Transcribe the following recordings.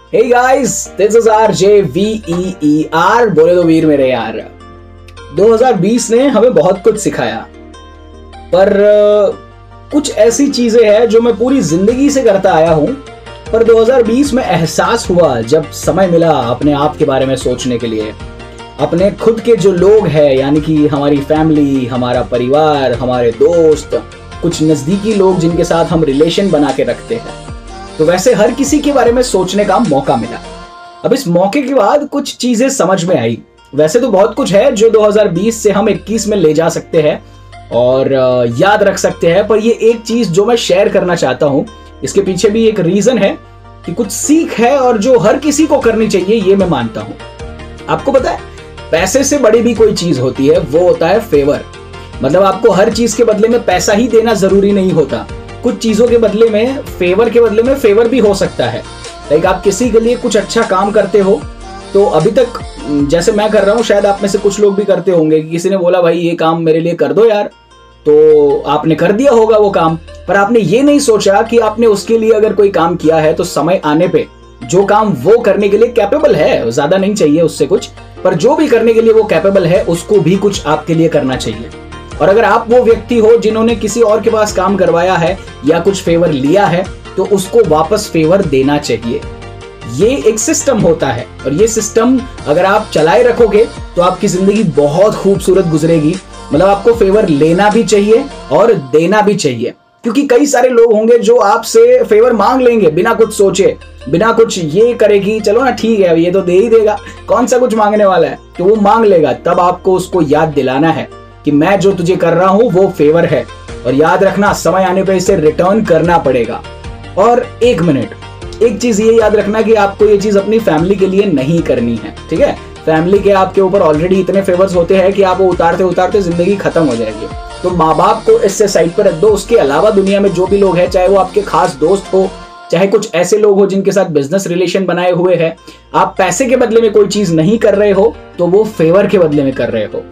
Hey guys, this is RJ VEER, बोले तो वीर मेरे यार। 2020 ने हमें बहुत कुछ सिखाया, पर कुछ ऐसी चीजें हैं जो मैं पूरी जिंदगी से करता आया हूं, पर 2020 में एहसास हुआ जब समय मिला अपने आप के बारे में सोचने के लिए। अपने खुद के जो लोग हैं, यानी कि हमारी फैमिली, हमारा परिवार, हमारे दोस्त, कुछ नजदीकी लोग जिनके साथ हम रिलेशन बना के रखते हैं, तो वैसे हर किसी के बारे में सोचने का मौका मिला। अब इस मौके के बाद कुछ चीजें समझ में आई। वैसे तो बहुत कुछ है जो 2020 से हम 21 में ले जा सकते हैं और याद रख सकते हैं, पर ये एक चीज जो मैं शेयर करना चाहता हूं, इसके पीछे भी एक रीजन है कि कुछ सीख है और जो हर किसी को करनी चाहिए, ये मैं मानता हूं। आपको पता है, पैसे से बड़ी भी कोई चीज होती है, वो होता है फेवर। मतलब आपको हर चीज के बदले में पैसा ही देना जरूरी नहीं होता। कुछ चीजों के बदले में, फेवर के बदले में फेवर भी हो सकता है। लाइक आप किसी के लिए कुछ अच्छा काम करते हो, तो अभी तक जैसे मैं कर रहा हूं, शायद आप में से कुछ लोग भी करते होंगे कि किसी ने बोला भाई ये काम मेरे लिए कर दो यार, तो आपने कर दिया होगा वो काम, पर आपने ये नहीं सोचा कि आपने उसके लिए अगर कोई काम किया है तो समय आने पे जो काम वो करने के लिए कैपेबल है, ज्यादा नहीं चाहिए उससे कुछ, पर जो भी करने के लिए वो कैपेबल है, उसको भी कुछ आपके लिए करना चाहिए। और अगर आप वो व्यक्ति हो जिन्होंने किसी और के पास काम करवाया है या कुछ फेवर लिया है, तो उसको वापस फेवर देना चाहिए। ये एक सिस्टम होता है, और ये सिस्टम अगर आप चलाए रखोगे तो आपकी जिंदगी बहुत खूबसूरत गुजरेगी। मतलब आपको फेवर लेना भी चाहिए और देना भी चाहिए, क्योंकि कई सारे लोग होंगे जो आपसे फेवर मांग लेंगे बिना कुछ सोचे, बिना कुछ ये करेगी, चलो ना ठीक है ये तो दे ही देगा, कौन सा कुछ मांगने वाला है, तो वो मांग लेगा। तब आपको उसको याद दिलाना है कि मैं जो तुझे कर रहा हूं वो फेवर है, और याद रखना समय आने पे इसे रिटर्न करना पड़ेगा। और एक मिनट, एक चीज ये याद रखना कि आपको ये चीज अपनी फैमिली के लिए नहीं करनी है, ठीक है। फैमिली के आपके ऊपर ऑलरेडी इतने फेवर्स होते हैं कि आप वो उतारते उतारते जिंदगी खत्म हो जाएगी। तो माँ बाप को इससे साइड पर रख दो। उसके अलावा दुनिया में जो भी लोग हैं, चाहे वो आपके खास दोस्त हो, चाहे कुछ ऐसे लोग हो जिनके साथ बिजनेस रिलेशन बनाए हुए हैं, आप पैसे के बदले में कोई चीज नहीं कर रहे हो तो वो फेवर के बदले में कर रहे हो।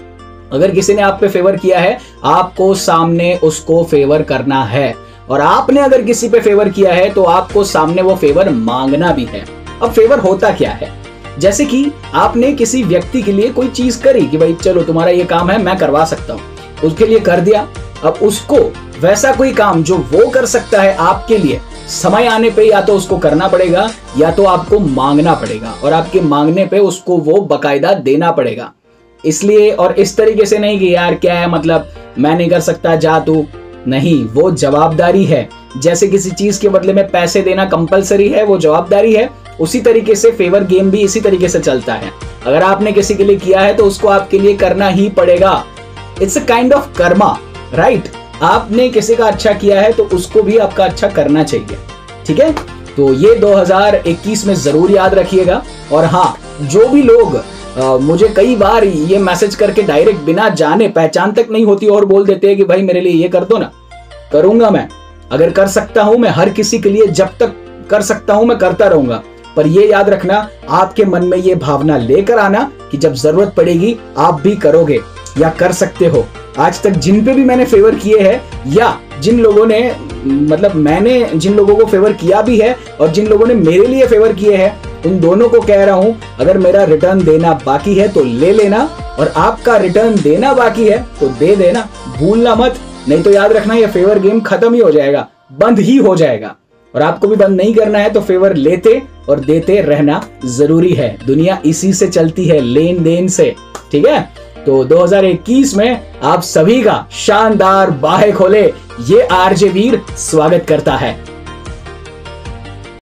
अगर किसी ने आप पे फेवर किया है, आपको सामने उसको फेवर करना है, और आपने अगर किसी पे फेवर किया है तो आपको सामने वो फेवर मांगना भी है। अब फेवर होता क्या है? जैसे कि आपने किसी व्यक्ति के लिए कोई चीज करी कि भाई चलो तुम्हारा ये काम है, मैं करवा सकता हूं, उसके लिए कर दिया। अब उसको वैसा कोई काम जो वो कर सकता है आपके लिए, समय आने पे या तो उसको करना पड़ेगा या तो आपको मांगना पड़ेगा, और आपके मांगने पे उसको वो बकायदा देना पड़ेगा। इसलिए, और इस तरीके से नहीं कि यार क्या है, मतलब मैं नहीं कर सकता, जा तू, नहीं, वो जवाबदारी है। जैसे किसी चीज के बदले में पैसे देना कंपलसरी है, वो जवाबदारी है, उसी तरीके से फेवर गेम भी इसी तरीके से चलता है। अगर आपने किसी के लिए किया है तो उसको आपके लिए करना ही पड़ेगा। It's a kind of Karma, right. आपने किसी का अच्छा किया है तो उसको भी आपका अच्छा करना चाहिए, ठीक है। तो ये 2021 में जरूर याद रखिएगा। और हाँ, जो भी लोग मुझे कई बार ये मैसेज करके डायरेक्ट बिना जाने पहचान तक नहीं होती और बोल देते हैं कि भाई मेरे लिए ये कर दो ना, करूंगा मैं, अगर कर सकता हूं मैं, हर किसी के लिए जब तक कर सकता हूं मैं करता रहूंगा। पर ये याद रखना, आपके मन में ये भावना लेकर आना कि जब जरूरत पड़ेगी आप भी करोगे या कर सकते हो। आज तक जिन पे भी मैंने फेवर किए हैं, या जिन लोगों ने, मतलब मैंने जिन लोगों को फेवर किया भी है और जिन लोगों ने मेरे लिए फेवर किए हैं, उन दोनों को कह रहा हूं, अगर मेरा रिटर्न देना बाकी है तो ले लेना, और आपका रिटर्न देना बाकी है तो दे देना, भूलना मत। नहीं तो याद रखना, ये फेवर गेम खत्म ही हो जाएगा, बंद ही हो जाएगा। और आपको भी बंद नहीं करना है, तो फेवर लेते और देते रहना जरूरी है। दुनिया इसी से चलती है, लेन देन से, ठीक है। तो 2021 में आप सभी का शानदार बाहें खोले ये आरजे वीर स्वागत करता है।